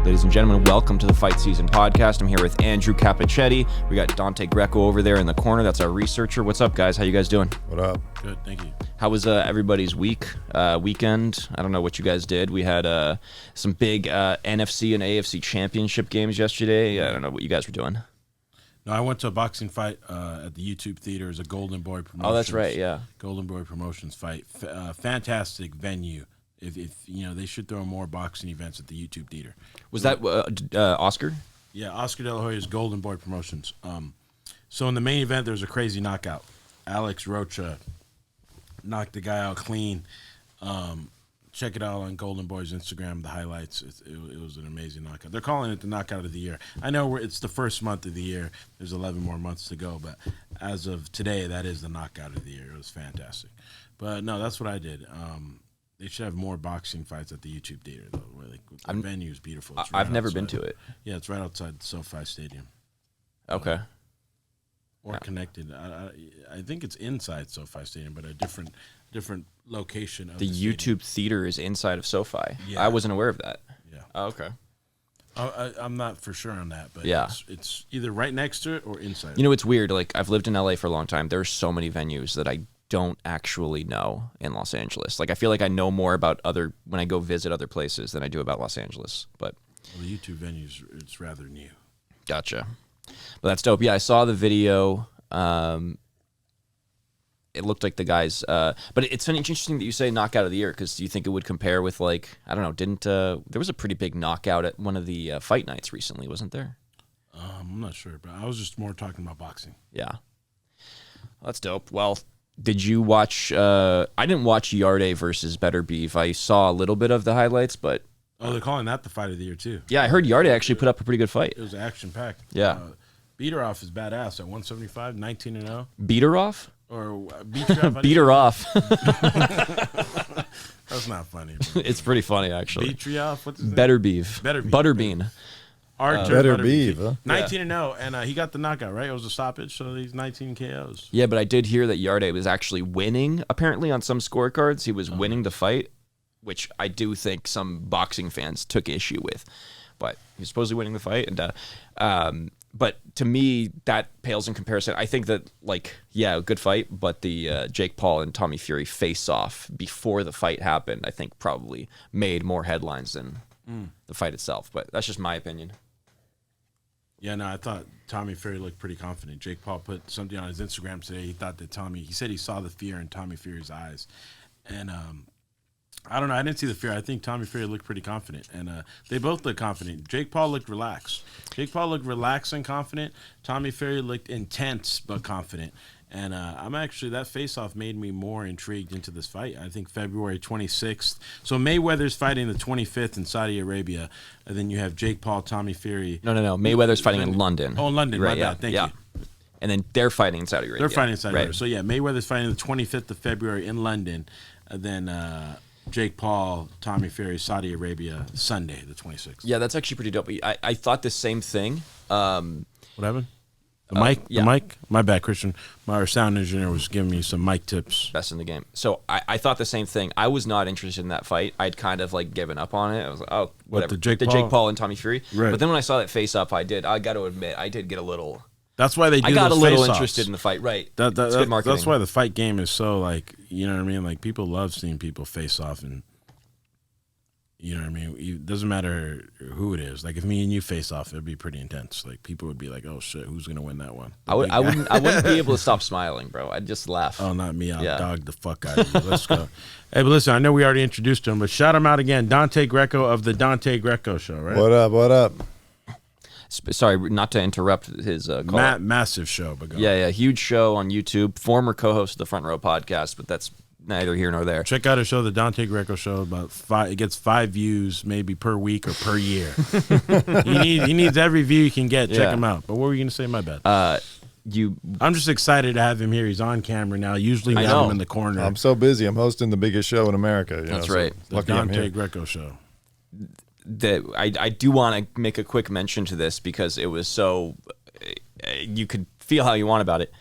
Ladies and gentlemen, welcome to the Fight SZN Podcast. I'm here with Andrew Capucetti. We got Dante Greco over there in the corner. That's our researcher. What's up, guys? How you guys doing? What up? Good, thank you. How was everybody's weekend? I don't know what you guys did. We had some big NFC and AFC championship games yesterday. I don't know what you guys were doing. No, I went to a boxing fight at the YouTube Theater. It's a Golden Boy Promotions. Oh, that's right, yeah. Golden Boy Promotions fight. Fantastic venue. If you know, they should throw more boxing events at the YouTube Theater. Was that Oscar? Yeah, Oscar De La Hoya's Golden Boy Promotions. So in the main event, there's a crazy knockout. Alex Rocha knocked the guy out clean. Check it out on Golden Boy's Instagram, the highlights. It was an amazing knockout. They're calling it the knockout of the year. I know it's the first month of the year. There's 11 more months to go, but as of today, that is the knockout of the year. It was fantastic. But no, that's what I did. They should have more boxing fights at the YouTube Theater, though. The venue is beautiful. I've never been to it. Yeah, it's right outside SoFi Stadium. Okay. Or connected. I think it's inside SoFi Stadium, but a different location of the YouTube Theater is inside of SoFi. Yeah. I wasn't aware of that. Yeah. Oh, okay. I'm not for sure on that, but yeah. It's either right next to it or inside. You know, it's weird. Like, I've lived in LA for a long time. There's so many venues that I don't actually know in Los Angeles. Like, I feel like I know more about when I go visit other places than I do about Los Angeles. But the YouTube venues, it's rather new. Gotcha. But that's dope. Yeah, I saw the video. It looked like the guys, but it's interesting that you say knockout of the year, because do you think it would compare with, like, I don't know, there was a pretty big knockout at one of the fight nights recently, wasn't there? I'm not sure, but I was just more talking about boxing. Yeah. Well, that's dope. Well, did you watch, I didn't watch Yarde versus Beterbiev. I saw a little bit of the highlights, but. Oh, they're calling that the fight of the year, too. Yeah, I heard Yarde actually put up a pretty good fight. It was action-packed. Yeah. Beteroff is badass at 175, 19-0. Beteroff? Or Beteroff? Beat her off. That's not funny. It's pretty funny, actually. Beteroff? What's his name? Beterbiev. Butterbean. Beterbiev, huh? 19-0, and he got the knockout, right? It was a stoppage, so he's 19 KOs. Yeah, but I did hear that Yarde was actually winning, apparently, on some scorecards. He was winning the fight, which I do think some boxing fans took issue with. But he was supposedly winning the fight, and but to me, that pales in comparison. I think that, like, yeah, good fight, but the Jake Paul and Tommy Fury face-off before the fight happened, I think probably made more headlines than the fight itself. But that's just my opinion. Yeah, no, I thought Tommy Fury looked pretty confident. Jake Paul put something on his Instagram today. He thought that he said he saw the fear in Tommy Fury's eyes. And I don't know. I didn't see the fear. I think Tommy Fury looked pretty confident, and they both looked confident. Jake Paul looked relaxed. Jake Paul looked relaxed and confident. Tommy Fury looked intense but confident. And that face-off made me more intrigued into this fight. I think February 26th. So Mayweather's fighting the 25th in Saudi Arabia, and then you have Jake Paul, Tommy Fury. No. Mayweather's fighting in London. Oh, in London. Right, My bad. Thank you. And then they're fighting in Saudi Arabia. They're fighting in Saudi Arabia. So, yeah, Mayweather's fighting the 25th of February in London, and then Jake Paul, Tommy Fury, Saudi Arabia, Sunday, the 26th. Yeah, that's actually pretty dope. I thought the same thing. What happened? The mic? Yeah. The mic? My bad, Christian. Our sound engineer was giving me some mic tips. Best in the game. So I thought the same thing. I was not interested in that fight. I'd kind of, like, given up on it. I was like, oh, whatever. The Jake Paul and Tommy Fury. Right. But then when I saw that face-up, I got to admit, I did get a little... That's why they do I got those a little face-offs. interested in the fight, right? It's good marketing. That's why the fight game is so, like, you know what I mean? Like, people love seeing people face off, and you know what I mean? It doesn't matter who it is. Like, if me and you face off, it'd be pretty intense. Like, people would be like, oh, shit, who's going to win that one? I wouldn't be able to stop smiling, bro. I'd just laugh. Oh, not me. I'll dog the fuck out of you. Let's go. Hey, but listen, I know we already introduced him, but shout him out again. Dante Greco of the Dante Greco Show, right? What up? Sorry, not to interrupt his call. Massive show. But go. Yeah, huge show on YouTube. Former co-host of the Front Row Podcast, but that's neither here nor there. Check out his show, the Dante Greco Show. It gets 5 views maybe per week or per year. he needs every view he can get. Check him out. But what were you going to say? My bad. I'm just excited to have him here. He's on camera now. Usually we have him in the corner. I'm so busy. I'm hosting the biggest show in America. That's right. The Dante Greco Show. I do want to make a quick mention to this because it was so you could feel how you want about it.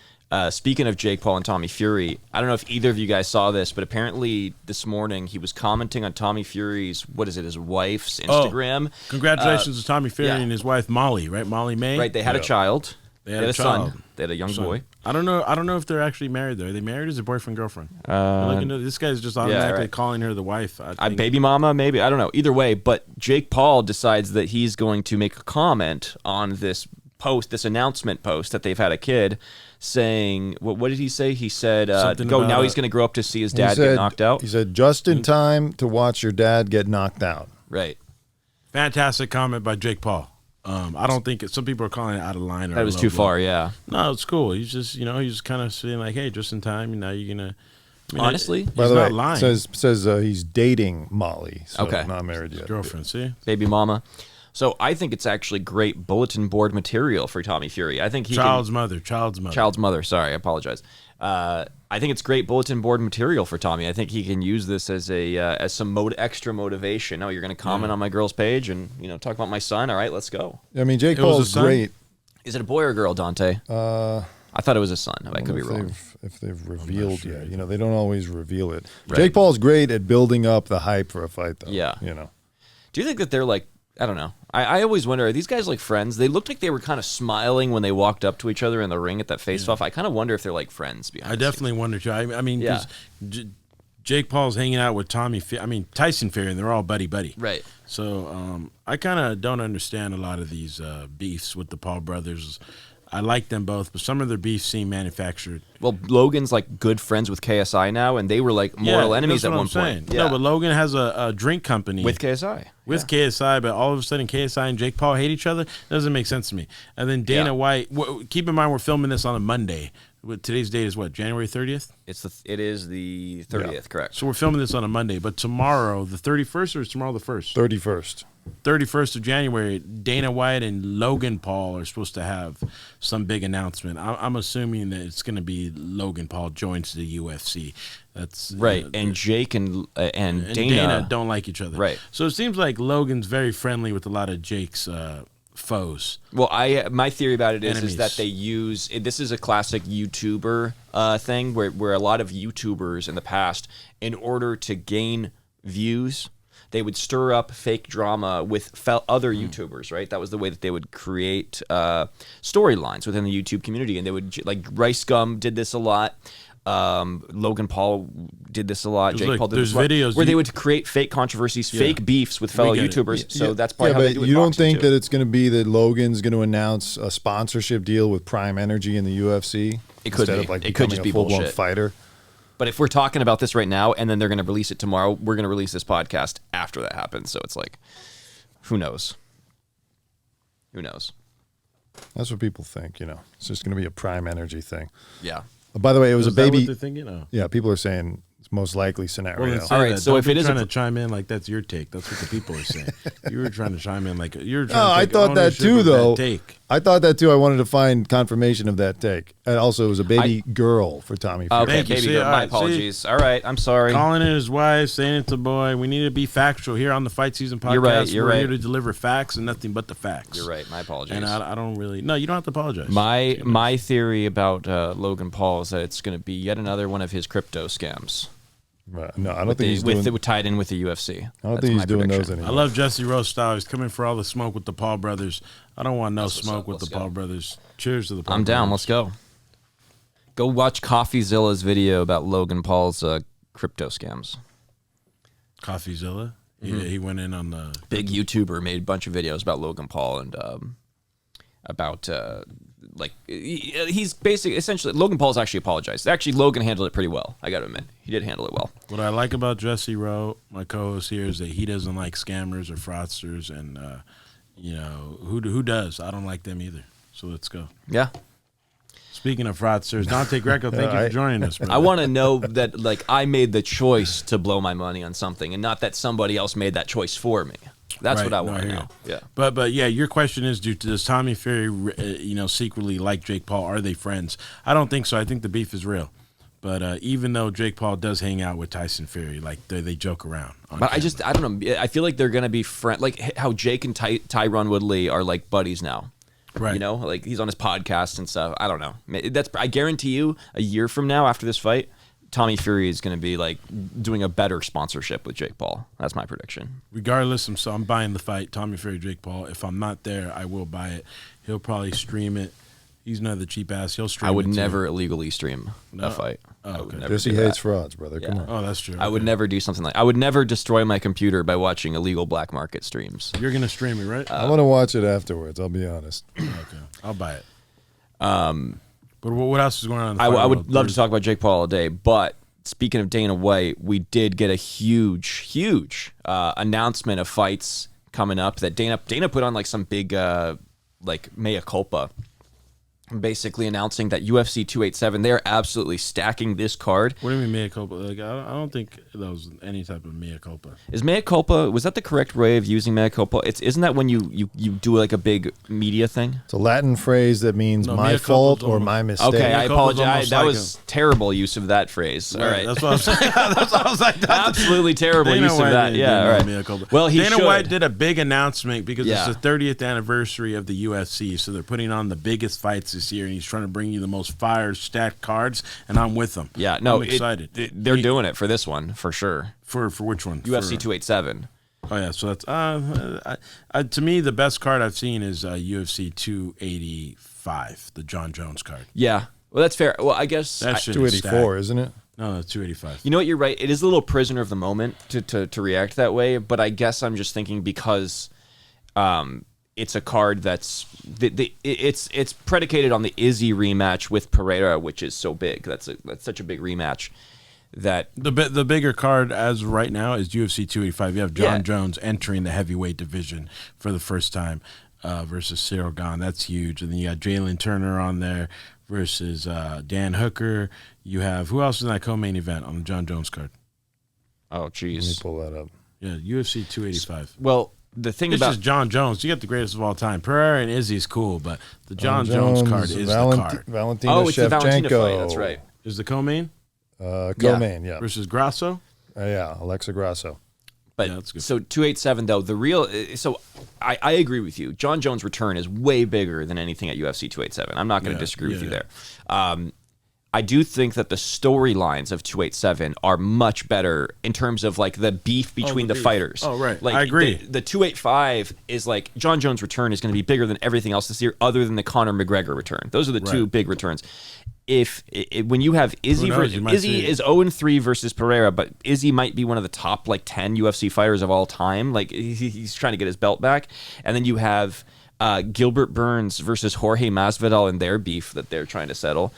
Speaking of Jake Paul and Tommy Fury, I don't know if either of you guys saw this, but apparently this morning he was commenting on Tommy Fury's, his wife's Instagram. Congratulations to Tommy Fury and his wife Molly, right? Molly May. Right, they had a child. They had a son. They had a young boy. I don't know if they're actually married though. Are they married as a boyfriend girlfriend? This guy's just automatically calling her the wife. Baby mama, maybe. I don't know. Either way, but Jake Paul decides that he's going to make a comment on this post, this announcement post that they've had a kid, saying, what did he say? He said, he's going to grow up to see his dad get knocked out. He said, just in time to watch your dad get knocked out. Right. Fantastic comment by Jake Paul. I don't think some people are calling it out of line. That was too far, yeah. No, it's cool. He's just, he's kind of saying like, hey, just in time, now you're going to. Honestly? By the way, lying. Says he's dating Molly, so okay. Not married yet. His girlfriend, see? Baby mama. So I think it's actually great bulletin board material for Tommy Fury. I think Child's mother. Sorry, I apologize. I think it's great bulletin board material for Tommy. I think he can use this as as some extra motivation. Oh, you're going to comment on my girl's page and talk about my son. All right, let's go. I mean, Jake Paul's great. Is it a boy or a girl, Dante? I thought it was a son. I could be wrong. If they've revealed yet, they don't always reveal it. Right. Jake Paul's great at building up the hype for a fight, though. Yeah. Do you think that they're like? I don't know. I always wonder, are these guys like friends? They looked like they were kind of smiling when they walked up to each other in the ring at that face-off. I kind of wonder if they're like friends behind the definitely scenes. wonder, too. I mean, Jake Paul's hanging out with Tyson Fury, and they're all buddy-buddy. Right. So I kind of don't understand a lot of these beefs with the Paul brothers. I like them both, but some of their beefs seem manufactured. Well, Logan's like good friends with KSI now, and they were like mortal enemies at one point. Yeah. No, but Logan has a drink company with KSI. KSI, but all of a sudden KSI and Jake Paul hate each other. Doesn't make sense to me. And then Dana White. Keep in mind we're filming this on a Monday. Today's date is what? January 30th. It is the 30th, correct? So we're filming this on a Monday, but tomorrow, the 31st, or is tomorrow the 1st? 31st. 31st of January, Dana White and Logan Paul are supposed to have some big announcement. I'm assuming that it's going to be Logan Paul joins the UFC. That's right. And Jake and Dana don't like each other. Right. So it seems like Logan's very friendly with a lot of Jake's foes. Well, my theory about it is that they use this is a classic YouTuber thing where a lot of YouTubers in the past, in order to gain views, they would stir up fake drama with other YouTubers, right? That was the way that they would create storylines within the YouTube community. And they would, like, Rice Gum did this a lot. Logan Paul did this a lot. Jake Paul did this a lot. Videos where they would create fake controversies, fake beefs with fellow YouTubers. So that's probably how they do it. You don't think that it's going to be that Logan's going to announce a sponsorship deal with Prime Energy in the UFC? It could instead be. Of like it could just be a full-blown bullshit. Fighter? But if we're talking about this right now and then they're going to release it tomorrow, we're going to release this podcast after that happens. So it's like, who knows? Who knows? That's what people think, It's just going to be a Prime Energy thing. Yeah. By the way, it was a baby. What they're thinking? Yeah, people are saying it's most likely scenario. All right, so if it is trying to chime in like that's your take, that's what the people are saying. You were trying to chime in like you're trying. No, to I thought that too, though. Take. I thought that too. I wanted to find confirmation of that take. And also, it was a baby girl for Tommy Fury. Okay, baby girl. My apologies. All right, I'm sorry. Calling it his wife, saying it's a boy. We need to be factual here on the Fight SZN Podcast. You're right. You're We're right. here to deliver facts and nothing but the facts. You're right. My apologies. And I don't really. No, you don't have to apologize. My theory about Logan Paul is that it's going to be yet another one of his crypto scams. Right. No, I don't think he's doing. Tied in with the UFC. I don't think he's doing those anymore. I love Jesse Rose style. He's coming for all the smoke with the Paul brothers. I don't want no smoke with the Paul brothers. Cheers to the Paul brothers. I'm down. Let's go. Go watch CoffeeZilla's video about Logan Paul's crypto scams. CoffeeZilla? Mm-hmm. Yeah, he went in on the... Big YouTuber made a bunch of videos about Logan Paul and about... he's basically essentially Logan Paul's actually apologized. Actually, Logan handled it pretty well. I got to admit, he did handle it well. What I like about Jesse Rowe, my co-host here, is that he doesn't like scammers or fraudsters, and who does? I don't like them either. So let's go. Yeah. Speaking of fraudsters, Dante Greco, thank you for joining us, brother. I want to know that I made the choice to blow my money on something, and not that somebody else made that choice for me. That's what I want to know. Yeah. But yeah, your question is, does Tommy Fury, secretly like Jake Paul? Are they friends? I don't think so. I think the beef is real. But even though Jake Paul does hang out with Tyson Fury, like they joke around. But camera. I don't know. I feel like they're gonna be friends, like how Jake and Tyron Woodley are like buddies now. Right. You know, like he's on his podcast and stuff. I don't know. I guarantee you, a year from now after this fight, Tommy Fury is going to be like doing a better sponsorship with Jake Paul. That's my prediction. Regardless, I'm buying the fight. Tommy Fury, Jake Paul. If I'm not there, I will buy it. He'll probably stream it. He's not the cheap ass. He'll stream it. I would never illegally stream a fight. Okay. Jesse hates frauds, brother. Come on. Oh, that's true. I would never do something I would never destroy my computer by watching illegal black market streams. You're going to stream it, right? I'm going to watch it afterwards. I'll be honest. Okay. I'll buy it. But what else is going on in the fight I world? would love to talk about Jake Paul all day, but speaking of Dana White, we did get a huge announcement of fights coming up that Dana put on like some big like mea culpa, basically announcing that UFC 287, they are absolutely stacking this card. What do you mean mea culpa? Like I don't think that was any type of mea culpa. Is mea culpa, was that the correct way of using mea culpa? Isn't that when you do like a big media thing? It's a Latin phrase that means my fault or my mistake. Okay, I apologize. That like was terrible use of that phrase. All right. That's what I was saying. That's what I was like. Absolutely terrible Dana use of White that. didn't Yeah, do all right. mea culpa. Well, Dana White did a big announcement because Yeah. it's the 30th anniversary of the UFC, so they're putting on the biggest fights this year, and he's trying to bring you the most fire stacked cards, and I'm with them. Yeah, no, I'm excited. They're doing it for this one for sure. For which one? UFC 287. Oh yeah, so that's to me the best card I've seen is UFC 285, the John Jones card. Yeah, well that's fair. Well, I guess That shit is 284, isn't it? No, 285. you know what, you're right. It is a little prisoner of the moment to react that way, but I guess I'm just thinking because it's a card that's it's predicated on the Izzy rematch with Pereira, which is so big. That's such a big rematch that The bigger card as right now is UFC 285. You have John Jones entering the heavyweight division for the first time versus Cyril Gane. That's huge. And then you got Jalen Turner on there versus Dan Hooker. You have who else is in that co-main event on the John Jones card? oh Let me jeez. pull that up. Yeah, UFC 285. Well, the thing It's about just John Jones. You get the greatest of all time. Pereira and Izzy is cool, but the John Jones card is the card. Valentina it's the Valentina Shevchenko. fight. That's right. Is the co-main Co-main, yeah. versus Grasso? Yeah, Alexa Grasso. But Yeah, that's good. so 287 though, the real so I agree with you. John Jones' return is way bigger than anything at UFC 287. I'm not going to disagree with you there. I do think that the storylines of 287 are much better in terms of like the beef between the fighters. Oh, right. Like I agree. The 285 is like John Jones' return is going to be bigger than everything else this year, other than the Conor McGregor return. Those are the two big returns. When you have Izzy, knows, you might see Izzy it. is 0-3 versus Pereira, but Izzy might be one of the top like 10 UFC fighters of all time. Like he's trying to get his belt back, and then you have Gilbert Burns versus Jorge Masvidal in their beef that they're trying to settle.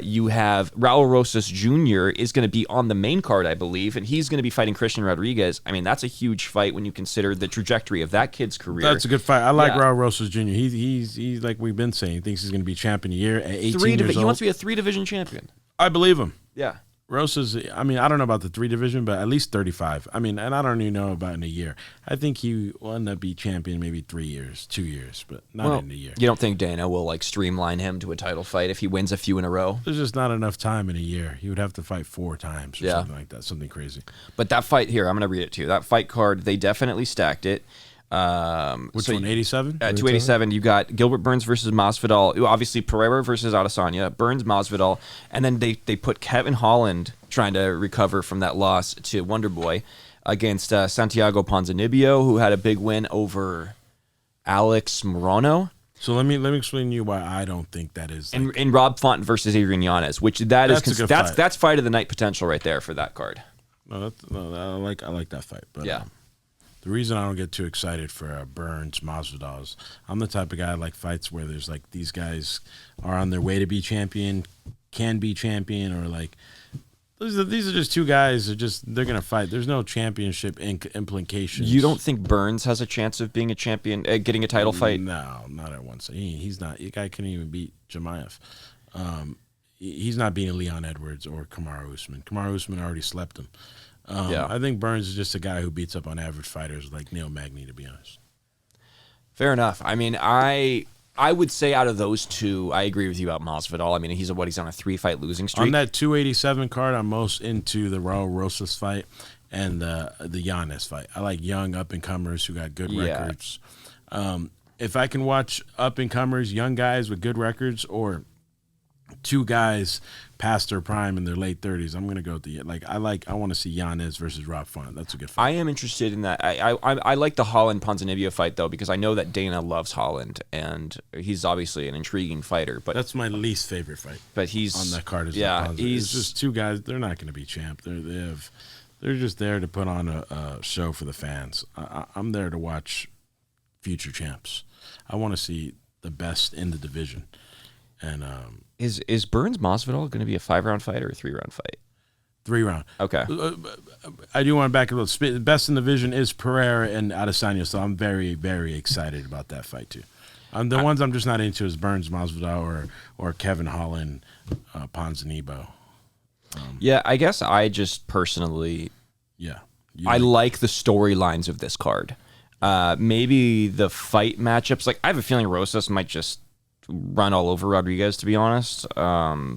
You have Raul Rosas Jr. is going to be on the main card, I believe, and he's going to be fighting Christian Rodriguez. I mean, that's a huge fight when you consider the trajectory of that kid's career. That's a good fight. I like Yeah. Raul Rosas Jr. He's like we've been saying. He thinks he's going to be champion of the year at 18 years He old. wants to be a 3-division champion. I believe him. Yeah. Rosas, I mean, I don't know about the 3 division, but at least 35. I mean, and I don't even know about in a year. I think he will end up be champion maybe 3 years, 2 years, but not in a year. You don't think Dana will like streamline him to a title fight if he wins a few in a row? There's just not enough time in a year. He would have to fight 4 times or something like that, something crazy. But that fight here, I'm going to read it to you. That fight card, they definitely stacked it. Which one, 87? 287, you got Gilbert Burns versus Masvidal. Obviously, Pereira versus Adesanya. Burns, Masvidal. And then they put Kevin Holland trying to recover from that loss to Wonderboy against Santiago Ponzinibbio, who had a big win over Alex Morono. So let me explain to you why I don't think that is. Like, And Rob Font versus Adrian Yanez, which that's a good fight. that's fight of the night potential right there for that card. no, I like that fight. But Yeah. the reason I don't get too excited for Burns, Masvidal is I'm the type of guy I like fights where there's like these guys are on their way to be champion, can be champion, or like these are just two guys they're gonna fight. There's no championship implications. You don't think Burns has a chance of being a champion, getting a title fight? No, not at once. He's not. The guy couldn't even beat Chimaev. He's not beating Leon Edwards or Kamaru Usman. Kamaru Usman already slept him. I think Burns is just a guy who beats up on average fighters like Neil Magny, to be honest. Fair enough. I mean, I would say out of those two, I agree with you about Masvidal. I mean, he's on a 3-fight losing streak. On that 287 card, I'm most into the Raul Rosas fight and the Yanez fight. I like young up-and-comers who got good records. if I can watch up and comers, young guys with good records, or two guys past their prime in their late 30s, I'm gonna go with I want to see Yanez versus Rob Font. That's a good fight. I am interested in that. I like the Holland Ponzinibbio fight though, because I know that Dana loves Holland and he's obviously an intriguing fighter. But that's my least favorite fight. But he's on that card. He's it's just two guys. They're not going to be champ. They're just there to put on a show for the fans. I'm there to watch future champs. I want to see the best in the division. And is Burns Masvidal going to be a 5-round fight or a 3-round fight? 3-round. Okay. I do want to back it up. The best in the division is Pereira and Adesanya, so I'm very, very excited about that fight too. The ones I'm just not into is Burns Masvidal or Kevin Holland Ponzinibbio. Yeah, I guess I just personally, I like the storylines of this card. Maybe the fight matchups. Like I have a feeling Rosas might just run all over Rodriguez, to be honest. But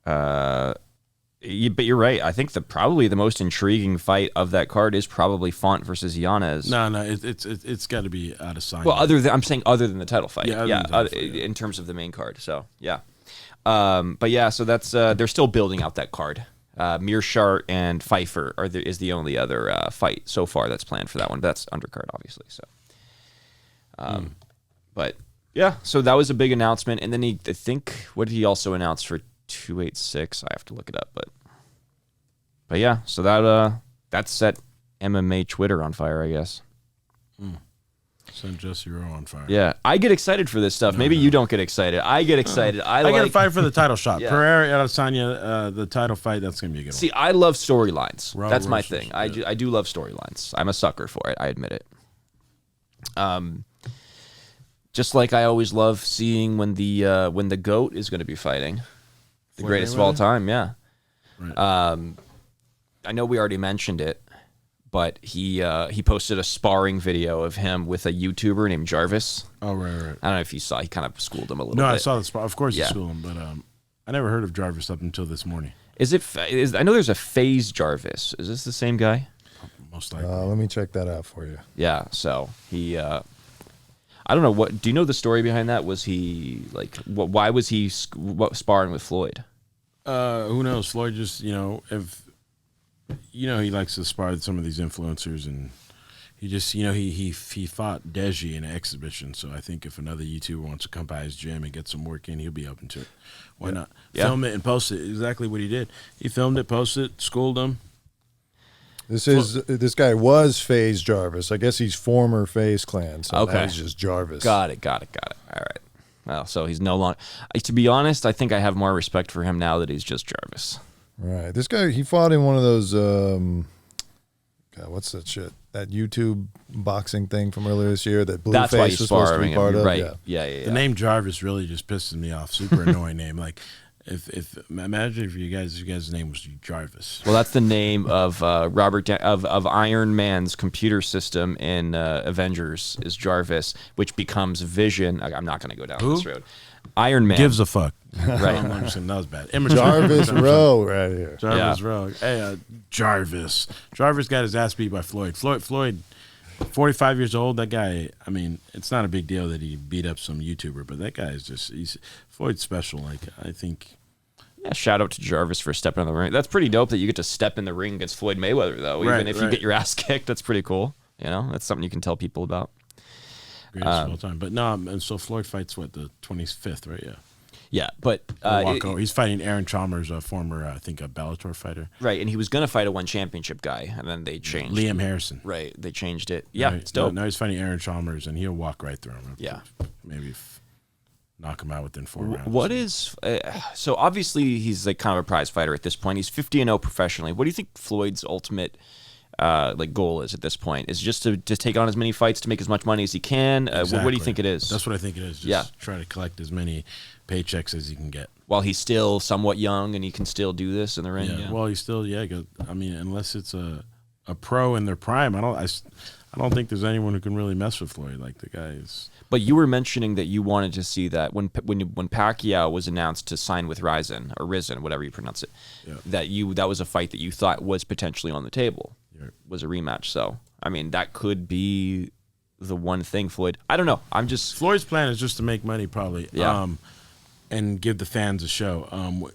you're right. I think probably the most intriguing fight of that card is probably Font versus Yanez. No, it's got to be Adesanya. Well, I'm saying other than the title fight. In terms of the main card. So yeah. But yeah, so that's they're still building out that card. Mearshart and Pfeiffer is the only other fight so far that's planned for that one. But that's undercard, obviously. So, but yeah, so that was a big announcement, and then I think, what did he also announce for 286? I have to look it up, but yeah, so that set MMA Twitter on fire, I guess. Send Jesse Rowe on fire. Yeah, I get excited for this stuff. Maybe you don't get excited. I get excited. I get a fight for the title shot. Yeah. Pereira and Adesanya, the title fight. That's gonna be a good one. See, I love storylines. That's my thing. Yeah. I do love storylines. I'm a sucker for it. I admit it. Just like I always love seeing when the GOAT is going to be fighting, the Floyd greatest Mayweather? of all time. Yeah. Right. I know we already mentioned it, but he posted a sparring video of him with a YouTuber named Jarvis. Oh, right. I don't know if you saw. He kind of schooled him a little bit. No, I saw the spot. Of course, Yeah. you school him, but I never heard of Jarvis up until this morning. I know there's a FaZe Jarvis. Is this the same guy? Most likely. Let me check that out for you. Yeah. So he. I don't know what. Do you know the story behind that? Was he like? Why was he sparring with Floyd? Who knows? Floyd just, if he likes to spar with some of these influencers, and he just, he fought Deji in an exhibition. So I think if another YouTuber wants to come by his gym and get some work in, he'll be open to it. Why not? Yeah. Film it and post it. Exactly what he did. He filmed it, posted it, schooled him. This guy was FaZe Jarvis. I guess he's former FaZe Clan, so Okay. now he's just Jarvis. Got it. All right. Well, so he's no longer. To be honest, I think I have more respect for him now that he's just Jarvis. Right. This guy, he fought in one of those. God, what's that shit? That YouTube boxing thing from earlier this year that That's why Blueface he's was supposed to sparring be him, part of. right? Yeah. The name Jarvis really just pisses me off. Super annoying name. Like, if imagine if you guys' name was Jarvis. Well, that's the name of of Iron Man's computer system in Avengers is Jarvis, which becomes Vision. I'm not going to go down this road. Iron Man Gives a fuck. Right. I'm just saying that was bad. Jarvis Rowe right here. Jarvis Rowe. Hey, Jarvis. Jarvis got his ass beat by Floyd. Floyd, 45 years old. That guy, I mean, it's not a big deal that he beat up some YouTuber, but that guy is he's Floyd's special. Like, I think. Yeah, shout out to Jarvis for stepping in the ring. That's pretty dope that you get to step in the ring against Floyd Mayweather, though. Even if you get your ass kicked, that's pretty cool. That's something you can tell people about. Greatest of all time. But no, and so Floyd fights, the 25th, right? Yeah. Yeah, but he's fighting Aaron Chalmers, a former, I think, a Bellator fighter. Right, and he was going to fight a one championship guy, and then they changed. Liam Harrison. Right, they changed it. Yeah, it's dope. Now he's fighting Aaron Chalmers, and he'll walk right through him. Yeah. Maybe knock him out within 4 rounds. What is so obviously he's like kind of a prize fighter at this point. He's 50-0 professionally. What do you think Floyd's ultimate goal is at this point? Is it just to take on as many fights to make as much money as he can? Exactly. What do you think it is? That's what I think it is. Just try to collect as many paychecks as he can get while he's still somewhat young and he can still do this in the ring. Yeah. Well, he's still I mean, unless it's a pro in their prime, I don't think there's anyone who can really mess with Floyd. Like, the guy is. But you were mentioning that you wanted to see that when Pacquiao was announced to sign with Rizin, whatever you pronounce it, that was a fight that you thought was potentially on the table, was a rematch. So I mean, that could be the one thing, Floyd. I don't know. I'm just Floyd's plan is just to make money, probably. Yeah. And give the fans a show.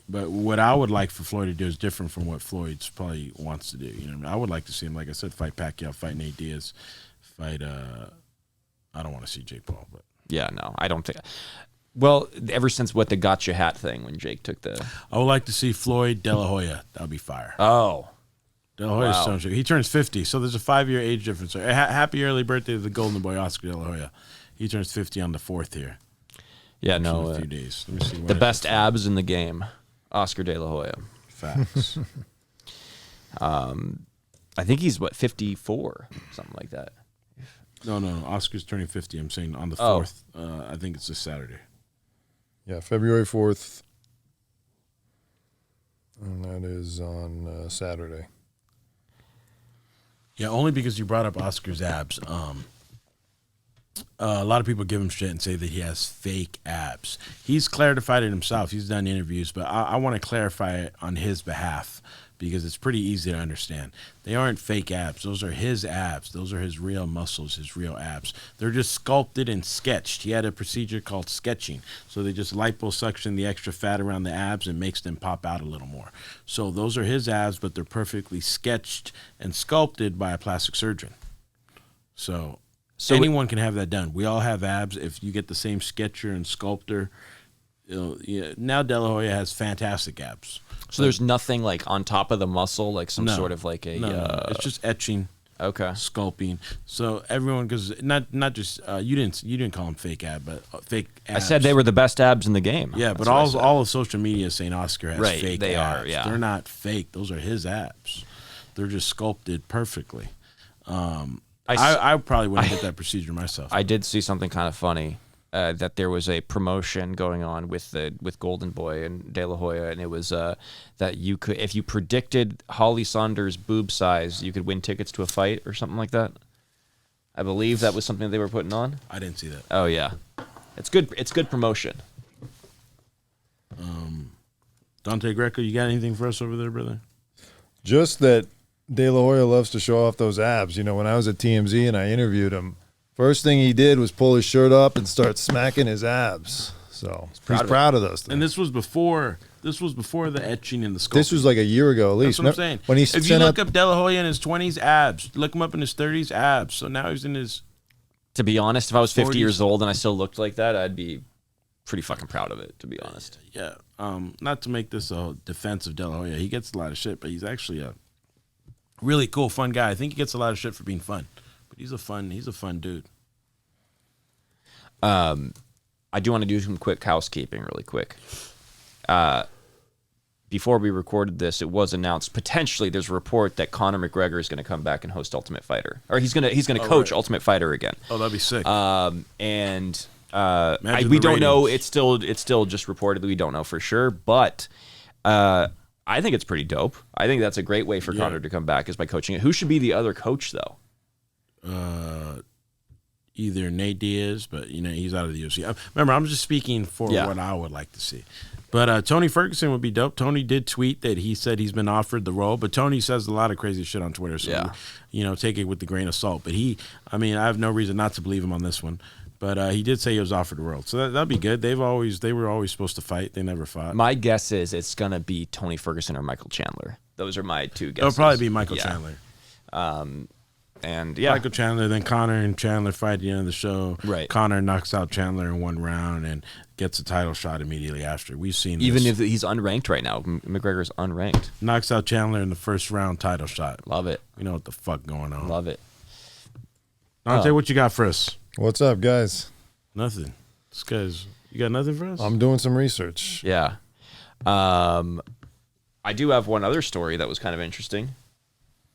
But what I would like for Floyd to do is different from what Floyd's probably wants to do. You know what I mean? I would like to see him, like I said, fight Pacquiao, fight Nate Diaz, fight. I don't want to see Jake Paul, but yeah, no, I don't think. Well, ever since the gotcha hat thing when Jake took the. I would like to see Floyd De La Hoya. That would be fire. Oh. De La Hoya's Wow. so he turns 50, so there's a 5-year age difference. Happy early birthday to the golden boy Oscar De La Hoya. He turns 50 on the 4th here. Yeah, In no. a few days. Let me see. The best abs in the game, Oscar De La Hoya. Facts. I think he's 54, something like that. No. Oscar's turning 50. I'm saying on the Oh. 4th. I think it's this Saturday. Yeah, February 4th. And that is on Saturday. Yeah, only because you brought up Oscar's abs. A lot of people give him shit and say that he has fake abs. He's clarified it himself. He's done interviews, but I want to clarify it on his behalf because it's pretty easy to understand. They aren't fake abs. Those are his abs. Those are his real muscles, his real abs. They're just sculpted and sketched. He had a procedure called sketching. So they just liposuction the extra fat around the abs and makes them pop out a little more. So those are his abs, but they're perfectly sketched and sculpted by a plastic surgeon. So anyone can have that done. We all have abs. If you get the same sketcher and sculptor, now De La Hoya has fantastic abs. So there's nothing like on top of the muscle, like some No. sort of like a. No. It's just etching, Okay. sculpting. So everyone, because not just you didn't call them fake ab, but fake abs. I said they were the best abs in the game. Yeah, That's but what I said. all of social media is saying Oscar has Right, fake they abs. are, yeah. They're not fake. Those are his abs. They're just sculpted perfectly. I probably wouldn't get that procedure myself. I did see something kind of funny. That there was a promotion going on with Golden Boy and De La Hoya, and it was that you could, if you predicted Holly Saunders' boob size, you could win tickets to a fight or something like that. I believe that was something they were putting on. I didn't see that. Oh yeah, it's good. It's good promotion. Dante Greco, you got anything for us over there, brother? Just that De La Hoya loves to show off those abs. You know, when I was at TMZ and I interviewed him, first thing he did was pull his shirt up and start smacking his abs. So he's proud of those things. And this was before the etching and the sculpting. This was like a year ago at least. That's what I'm saying. When he if you sent look out, up De La Hoya in his 20s, abs. Look him up in his 30s, abs. So now he's in his. To be honest, if I was 50 40s. years old and I still looked like that, I'd be pretty fucking proud of it. To be honest. Yeah. Not to make this a defense of De La Hoya. He gets a lot of shit, but he's actually a really cool, fun guy. I think he gets a lot of shit for being fun, but he's a fun dude. I do want to do some quick housekeeping really quick. Before we recorded this, it was announced potentially there's a report that Conor McGregor is going to come back and host Ultimate Fighter, or he's going to coach right. Ultimate Fighter again. Oh, that'd be sick. And Imagine we the don't know. ratings. It's still just reported. We don't know for sure, but I think it's pretty dope. I think that's a great way for Conor to come back is by coaching it. Who should be the other coach though? Either Nate Diaz, but he's out of the UFC. Remember, I'm just speaking for what I would like to see. But Tony Ferguson would be dope. Tony did tweet that he said he's been offered the role, but Tony says a lot of crazy shit on Twitter, so take it with a grain of salt. But I have no reason not to believe him on this one. But he did say he was offered the role, so that'd be good. They were always supposed to fight. They never fought. My guess is it's gonna be Tony Ferguson or Michael Chandler. Those are my two guesses. It'll probably be Michael Chandler. And Michael Chandler, then Conor and Chandler fight at the end of the show. Right. Conor knocks out Chandler in one round and gets a title shot immediately after. We've seen even this. if he's unranked right now, McGregor's unranked. Knocks out Chandler in the first round, title shot. Love it. We know what the fuck going on. Love it. Dante, what you got for us? what's up, guys? Nothing. This guy's. You got nothing for us? I'm doing some research. Yeah. I do have one other story that was kind of interesting.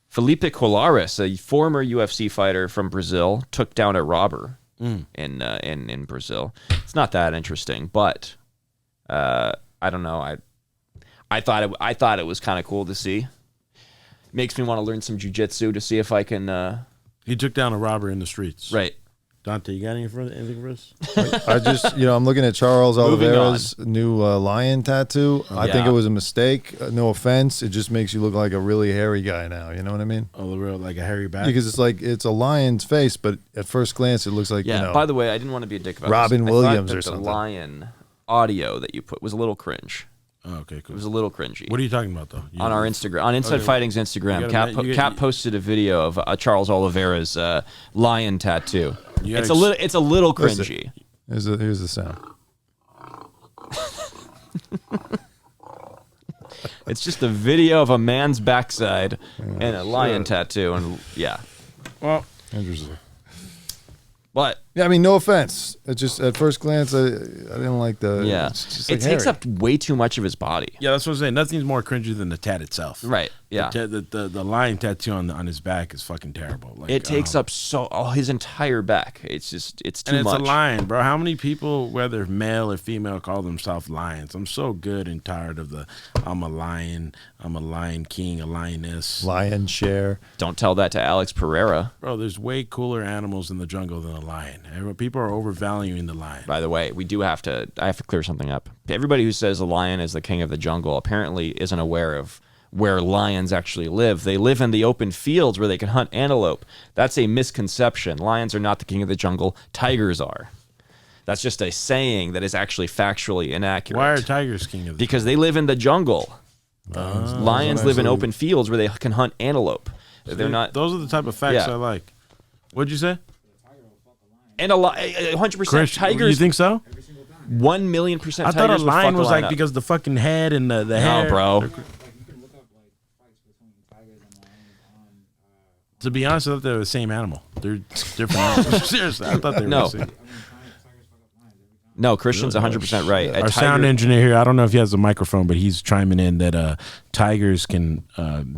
Felipe Colares, a former UFC fighter from Brazil, took down a robber in Brazil. It's not that interesting, but I don't know. I thought it was kind of cool to see. Makes me want to learn some jiu-jitsu to see if I can. He took down a robber in the streets. Right. Dante, you got anything for us? I just, I'm looking at Charles Moving Oliveira's new lion tattoo. I think it was a mistake. No offense. It just makes you look like a really hairy guy now. You know what I mean? Oliveira, like a hairy back? Because it's a lion's face, but at first glance, it looks like, By the way, I didn't want to be a dick about Robin this. Williams I thought or that something. The lion audio that you put was a little cringe. Oh, okay, cool. It was a little cringy. What are you talking about, though? On our Instagram, on Inside Fighting's Instagram, Cap posted a video of Charles Oliveira's lion tattoo. It's a little cringy. Here's the sound. It's just a video of a man's backside and a lion tattoo, and Well, interesting. But Yeah, I mean, no offense. It just at first glance, I didn't like the. It's just like it takes hairy. up way too much of his body. yeah, that's what I'm saying. Nothing's more cringy than the tat itself. Right. Yeah. The lion tattoo on his back is fucking terrible. Like, It takes up his entire back. It's too and much. it's a lion, bro. How many people, whether male or female, call themselves lions? I'm so good and tired of I'm a lion king, a lioness. Lion share. Don't tell that to Alex Pereira. Bro, there's way cooler animals in the jungle than a lion. People are overvaluing the lion. By the way, I have to clear something up. Everybody who says a lion is the king of the jungle apparently isn't aware of where lions actually live. They live in the open fields where they can hunt antelope. That's a misconception. Lions are not the king of the jungle. Tigers are. That's just a saying that is actually factually inaccurate. Why are tigers king of the Because they live in the jungle. Lions live in open fields where they can hunt antelope. They're not. Those are the type of facts I like. What'd you say? And 100% Chris, tigers. You think so? 1,000,000% I thought a tigers would lion fuck was lion like up. because the fucking head and the hair. No, bro. To be honest, I thought they were the same animal. They're different animals. Seriously, I thought they were the same. No, Christian's 100% right. Our sound engineer here, I don't know if he has a microphone, but he's chiming in that tigers can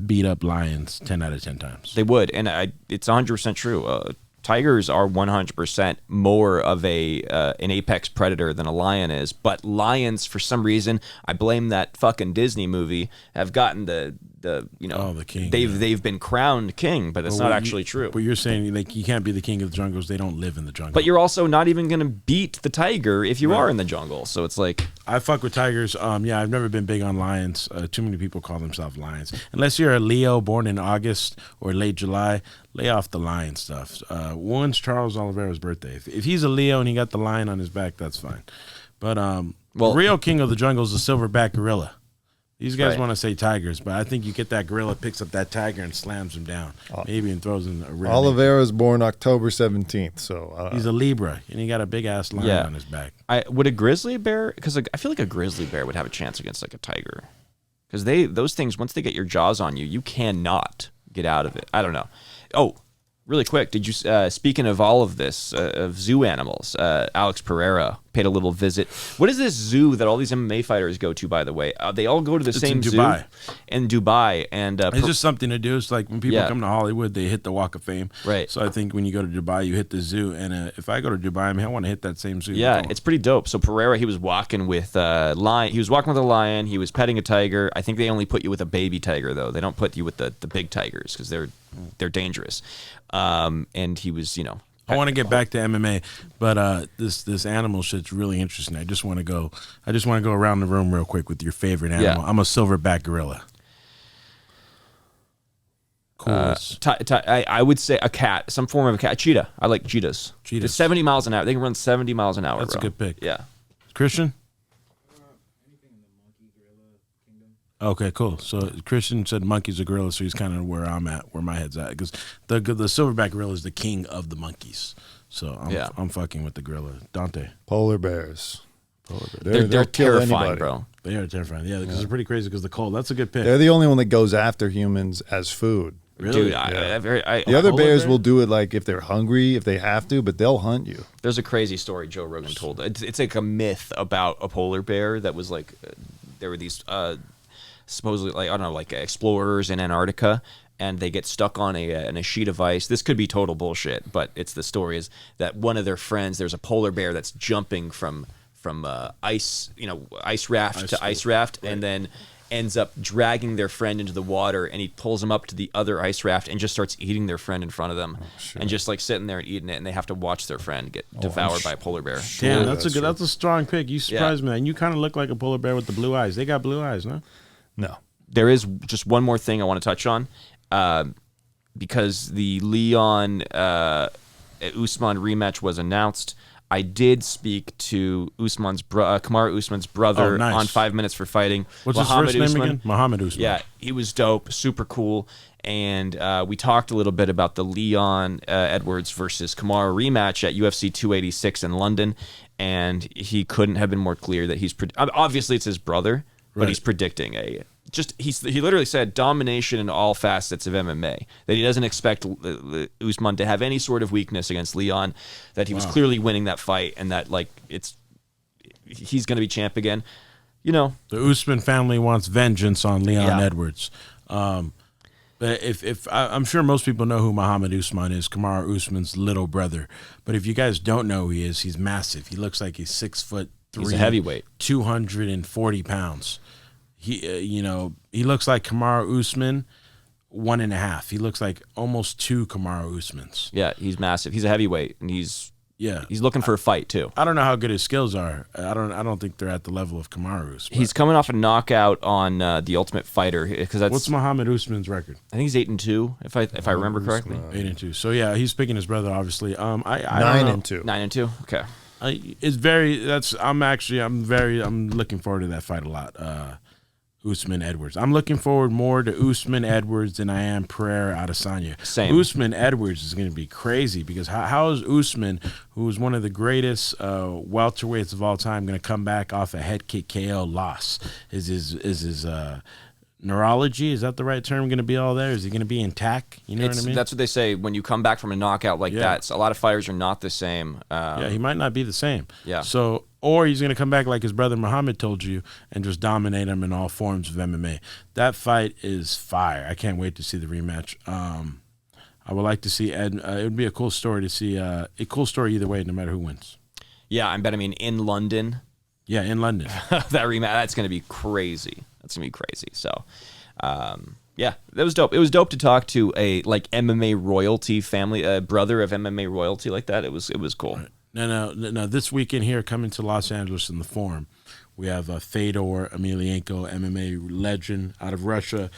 beat up lions 10 out of 10 times. They would, and it's 100% true. Tigers are 100% more of an apex predator than a lion is, but lions, for some reason, I blame that fucking Disney movie, have gotten the king. They've been crowned king, but it's not actually true. But you're saying like you can't be the king of the jungles. They don't live in the jungle. But you're also not even going to beat the tiger if you are in the jungle. So it's like I fuck with tigers. I've never been big on lions. Too many people call themselves lions. Unless you're a Leo born in August or late July, lay off the lion stuff. One's Charles Oliveira's birthday. If he's a Leo and he got the lion on his back, that's fine. But the real king of the jungle is the silverback gorilla. These guys want to say tigers, but I think you get that gorilla, picks up that tiger, and slams him down. Maybe and throws in a rear. Oliveira's born October 17th, so he's a Libra, and he got a big ass lion on his back. Would a grizzly bear? Because I feel like a grizzly bear would have a chance against like a tiger, because those things, once they get your jaws on you, you cannot get out of it. I don't know. Oh, really quick, did you speaking of all of this of zoo animals, Alex Pereira paid a little visit. What is this zoo that all these MMA fighters go to, by the way? They all go to the same zoo in Dubai, and it's just something to do. It's like when people come to Hollywood, they hit the Walk of Fame. Right. So I think when you go to Dubai, you hit the zoo, and if I go to Dubai, I want to hit that same zoo. Yeah, it's pretty dope. So Pereira, he was walking with lion. He was walking with a lion. He was petting a tiger. I think they only put you with a baby tiger, though. They don't put you with the big tigers because they're dangerous. And he was, I want to get back to MMA, but this animal shit's really interesting. I just want to go around the room real quick with your favorite animal. I'm a silverback gorilla. Cool. I would say a cat, some form of a cat. Cheetah. I like cheetahs. Cheetahs. 70 miles an hour. They can run 70 miles an hour. That's bro. a good pick. Yeah. Christian? Okay, cool. So Christian said monkeys are gorillas, so he's kind of where I'm at, where my head's at, because the silverback gorilla is the king of the monkeys. So I'm fucking with the gorilla. Dante. polar bears. They're terrifying, bro. They are terrifying. Yeah, because they're pretty crazy because the cold. That's a good pick. They're the only one that goes after humans as food. Really? Dude, The other bears will do it like if they're hungry, if they have to, but they'll hunt you. There's a crazy story Joe Rogan told. It's like a myth about a polar bear that was like there were these supposedly like I don't know like explorers in Antarctica, and they get stuck on a sheet of ice. This could be total bullshit, but it's the story is that one of their friends, there's a polar bear that's jumping from ice raft to ice raft, and then ends up dragging their friend into the water, and he pulls them up to the other ice raft and just starts eating their friend in front of them, and just like sitting there and eating it, and they have to watch their friend get devoured by a polar bear. Damn, that's a strong pick. You surprised me, and you kind of look like a polar bear with the blue eyes. They got blue eyes, no? No. There is just one more thing I want to touch on, because the Leon Usman rematch was announced. I did speak to Kamaru Usman's brother on 5 Minutes for Fighting. What's his first name again? Mohammed Usman. Yeah, he was dope, super cool. And we talked a little bit about the Leon Edwards versus Kamaru rematch at UFC 286 in London. And he couldn't have been more clear that obviously it's his brother, but he's predicting he literally said domination in all facets of MMA, that he doesn't expect Usman to have any sort of weakness against Leon, that he was clearly winning that fight, and that he's going to be champ again. The Usman family wants vengeance on Leon Edwards. But if I'm sure most people know who Mohammed Usman is, Kamaru Usman's little brother. But if you guys don't know who he is, he's massive. He looks like he's 6'3". He's a heavyweight, 240 pounds. He looks like Kamaru Usman 1.5. He looks like almost 2 Kamaru Usmans. Yeah, he's massive. He's a heavyweight, and he's looking for a fight too. I don't know how good his skills are. I don't think they're at the level of Kamaru's. He's coming off a knockout on The Ultimate Fighter, because what's Mohammed Usman's record? I think he's 8-2, if I remember correctly. 8-2. So yeah, he's picking his brother, obviously. 9-2. 9-2. Okay. I'm looking forward to that fight a lot. Usman Edwards. I'm looking forward more to Usman Edwards than I am Pereira Adesanya. Same. Usman Edwards is going to be crazy, because how is Usman, who is one of the greatest welterweights of all time, going to come back off a head kick KO loss? Is his neurology, is that the right term, going to be all there? Is he going to be intact? You know what I mean? That's what they say when you come back from a knockout like that. So a lot of fighters are not the same. He might not be the same. Yeah. So, or he's going to come back like his brother Muhammad told you and just dominate him in all forms of MMA. That fight is fire. I can't wait to see the rematch. I would like to see Ed. It would be a cool story to see. A cool story either way, no matter who wins. Yeah, I bet. I mean, in London. Yeah, in London. That rematch, that's going to be crazy. That's going to be crazy. So, yeah, that was dope. It was dope to talk to a MMA royalty family, brother of MMA royalty like that. It was cool. Right. No. This weekend here, coming to Los Angeles in the Forum, we have Fedor Emelianenko, MMA legend out of Russia,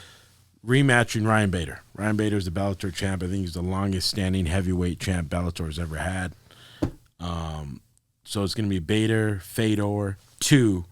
rematching Ryan Bader. Ryan Bader is the Bellator champ. I think he's the longest standing heavyweight champ Bellator's ever had. So it's going to be Bader, Fedor, 2.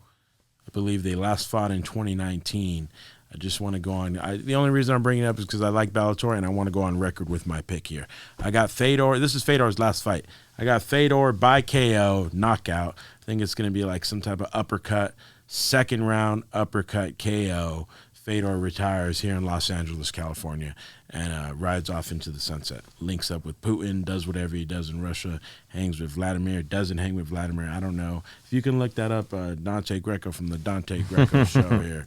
I believe they last fought in 2019. I just want to go on. The only reason I'm bringing it up is because I like Bellator, and I want to go on record with my pick here. I got Fedor. This is Fedor's last fight. I got Fedor by KO, knockout. I think it's going to be like some type of uppercut, second round uppercut KO. Fedor retires here in Los Angeles, California, and rides off into the sunset. Links up with Putin, does whatever he does in Russia, hangs with Vladimir, doesn't hang with Vladimir. I don't know. If you can look that up, Dante Greco from the Dante Greco show here.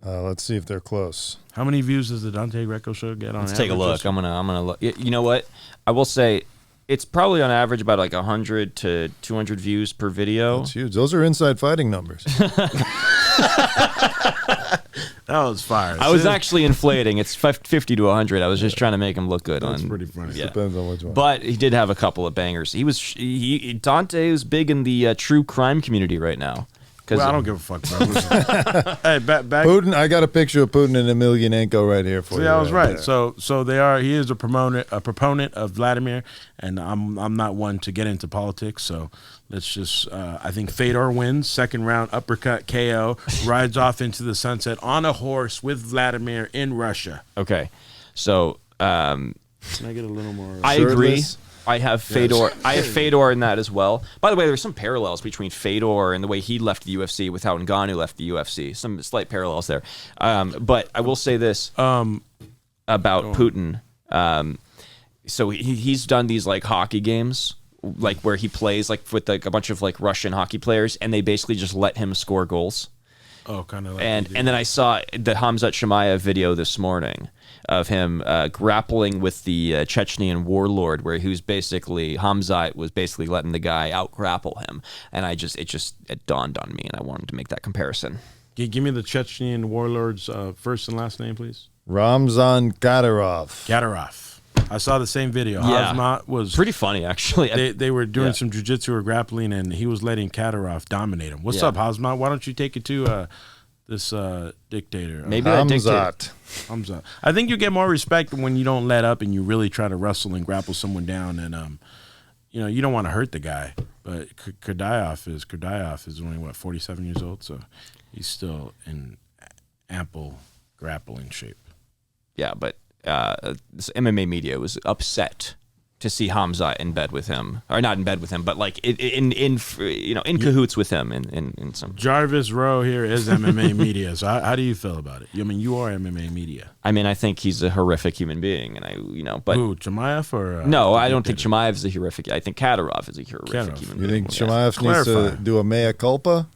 Let's see if they're close. How many views does the Dante Greco show get on? Let's take a look. I'm gonna look. You know what? I will say it's probably on average about 100 to 200 views per video. That's huge. Those are inside fighting numbers. That was fire. I was actually inflating. It's 50 to 100. I was just trying to make him look good. That's pretty funny. Yeah. Depends on which one. But he did have a couple of bangers. Dante is big in the true crime community right now. Well, I don't give a fuck, bro. Hey, back. Putin. I got a picture of Putin and Emelianenko right here for you. Yeah, I was right. So they are. He is a proponent of Vladimir, and I'm not one to get into politics. So let's just. I think Fedor wins, second round uppercut KO, rides off into the sunset on a horse with Vladimir in Russia. Okay, so can I get a little more? I agree. I have Fedor. I have Fedor in that as well. By the way, there's some parallels between Fedor and the way he left the UFC with how Ngannou left the UFC. Some slight parallels there. But I will say this about Putin. So he's done these hockey games, where he plays with a bunch of Russian hockey players, and they basically just let him score goals. Oh, kind of like and then I saw the Khamzat Chimaev video this morning of him grappling with the Chechnyan warlord, where he was basically, Khamzat was basically letting the guy out grapple him, and it dawned on me, and I wanted to make that comparison. Give me the Chechnyan warlord's first and last name, please. Ramzan Kadyrov. Kadyrov. I saw the same video. Yeah. Khamzat was Pretty funny, actually. They were doing some jiu-jitsu or grappling, and he was letting Kadyrov dominate him. What's up, Khamzat? Why don't you take it to this dictator? Maybe that dictator. Khamzat. I think you get more respect when you don't let up and you really try to wrestle and grapple someone down, and you don't want to hurt the guy. But Kadyrov is only 47 years old, so he's still in ample grappling shape. Yeah, but this MMA media was upset to see Khamzat in bed with him, or not in bed with him, but like in cahoots with him in some. Jarvis Rowe here is MMA media. So how do you feel about it? I mean, you are MMA media. I mean, I think he's a horrific human being, and but who, Chimaev or no, I don't think Chimaev is a horrific. I think Kadyrov is a horrific human being. You think Chimaev needs to do a mea culpa?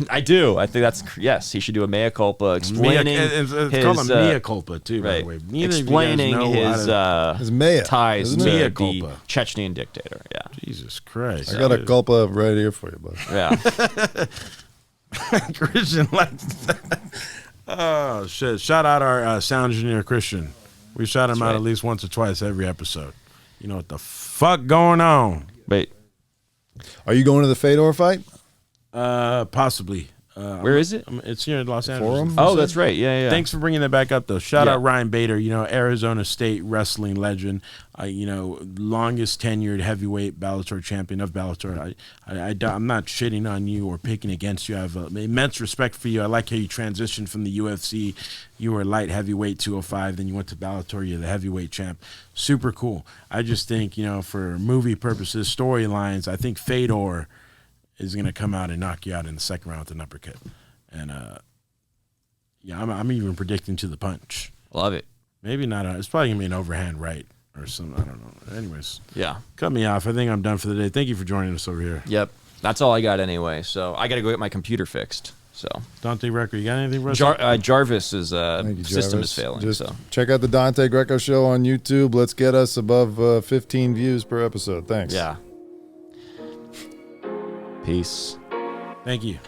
I do. I think yes, he should do a mea culpa, explaining it's his called a mea culpa too, by right. the way. Neither Explaining of you guys know his mea, ties to mea the culpa. Chechnyan dictator. Yeah. Jesus Christ. I got a culpa right here for you, bud. Yeah. Christian likes that. Oh shit. Shout out our sound engineer Christian. We shout him out at least once or twice every episode. You know what the fuck going on. Wait. Are you going to the Fedor fight? Possibly. Where is it? It's here in Los Angeles. Forum? Oh, that's right. Yeah. Thanks for bringing that back up, though. Shout out Ryan Bader, Arizona State wrestling legend, longest tenured heavyweight Bellator champion of Bellator. I'm not shitting on you or picking against you. I have immense respect for you. I like how you transitioned from the UFC. You were light heavyweight 205, then you went to Bellator. You're the heavyweight champ. Super cool. I just think, for movie purposes, storylines, I think Fedor is going to come out and knock you out in the second round with an uppercut. And, I'm even predicting to the punch. Love it. Maybe not. It's probably going to be an overhand right or something. I don't know. Anyways. Yeah. Cut me off. I think I'm done for the day. Thank you for joining us over here. Yep. That's all I got anyway. So I got to go get my computer fixed. So Dante Greco, you got anything for us? Jarvis's system is failing. Just so check out the Dante Greco show on YouTube. Let's get us above 15 views per episode. Thanks. Yeah. Peace. Thank you.